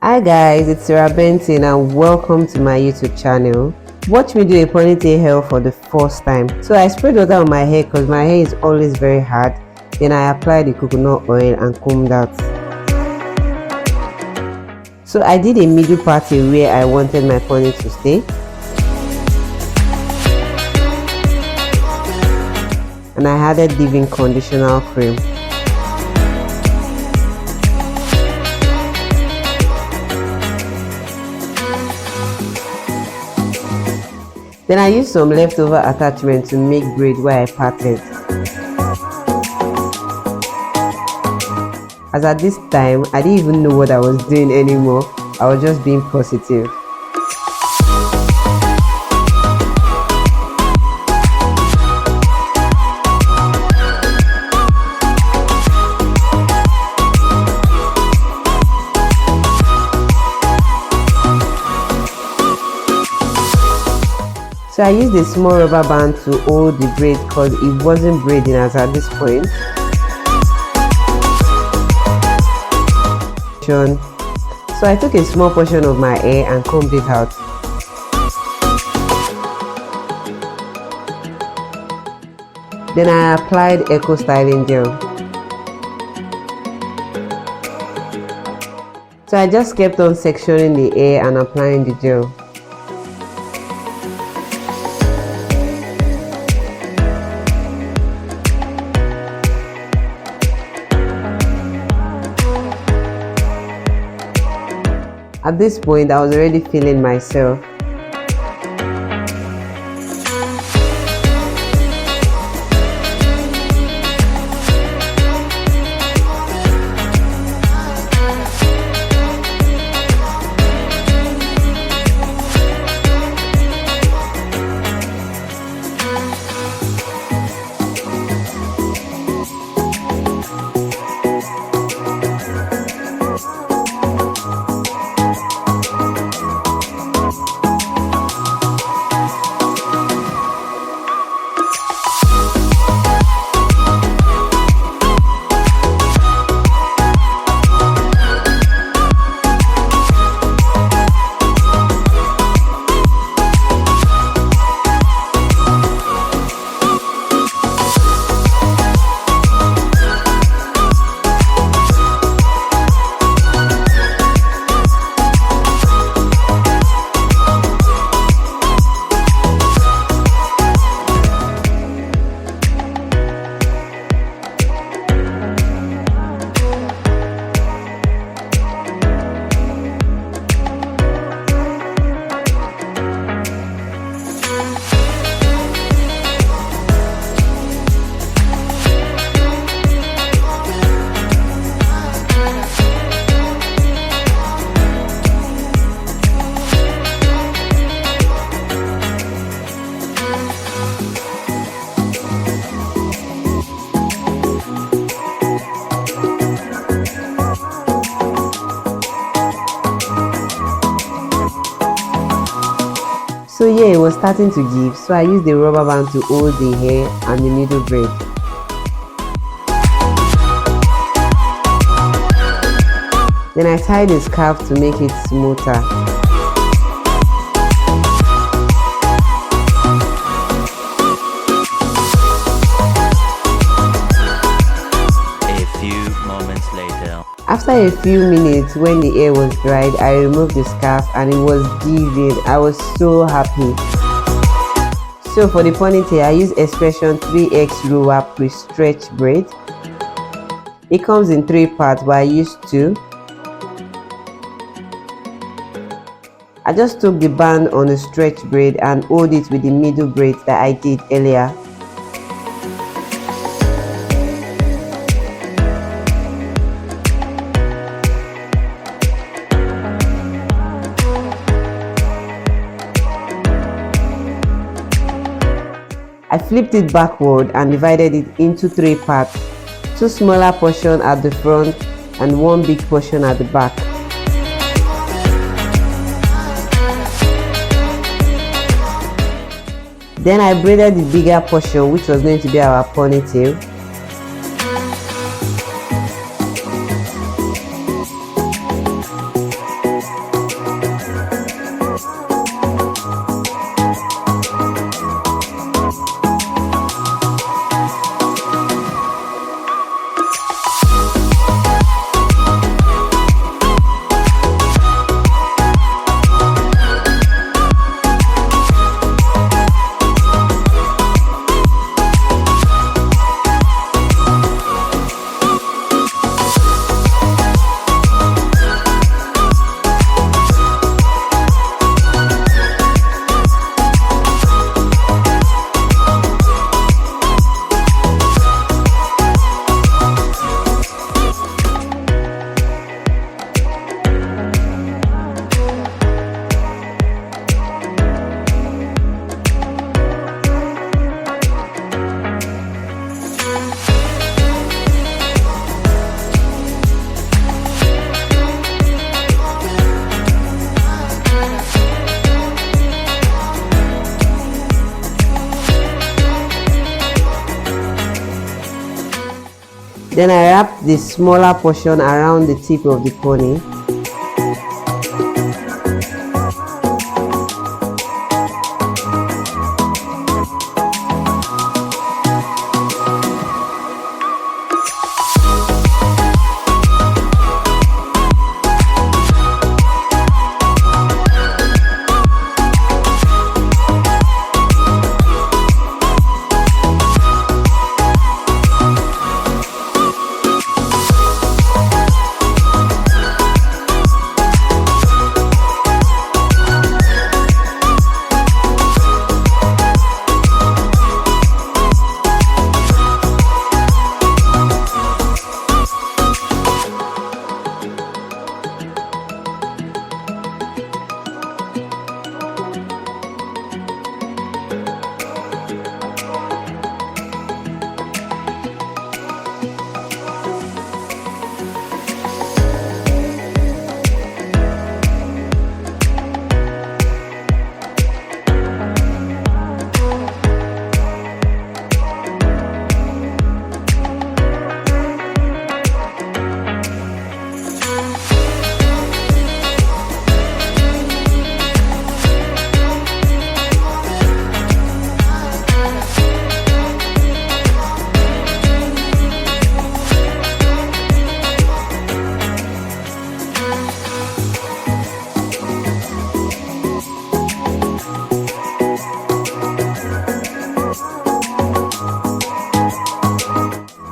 Hi guys, it's Sarah Benton and welcome to my YouTube channel. Watch me do a ponytail hair for the first time. So I sprayed water on my hair because my hair is always very hard. Then I applied the coconut oil and combed out. So I did a middle party where I wanted my pony to stay. And I added leave-in conditioner cream. Then I used some leftover attachment to make braid where I parted. As at this time, I didn't even know what I was doing anymore. I was just being positive. So I used a small rubber band to hold the braid because it wasn't braiding as at this point. So I took a small portion of my hair and combed it out. Then I applied Eco Styling Gel. So I just kept on sectioning the hair and applying the gel. At this point, I was already feeling myself. So yeah, it was starting to give, so I used the rubber band to hold the hair and the middle braid. Then I tied the scarf to make it smoother. A few moments later. After a few minutes, when the hair was dried, I removed the scarf and it was giving. I was so happy. So for the ponytail, I use Expression 3X Roller Pre-Stretch Braid. It comes in 3 parts, but I used 2. I just took the band on the stretch braid and hold it with the middle braid that I did earlier. I flipped it backward and divided it into 3 parts, 2 smaller portions at the front and 1 big portion at the back. Then I braided the bigger portion, which was going to be our ponytail. Then I wrap the smaller portion around the tip of the pony.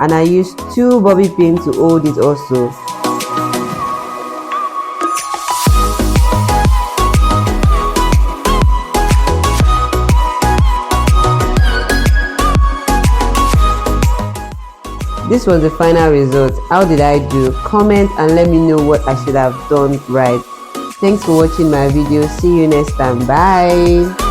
And I used 2 bobby pins to hold it also. This was the final result. How did I do? Comment and let me know what I should have done right. Thanks for watching my video. See you next time. Bye.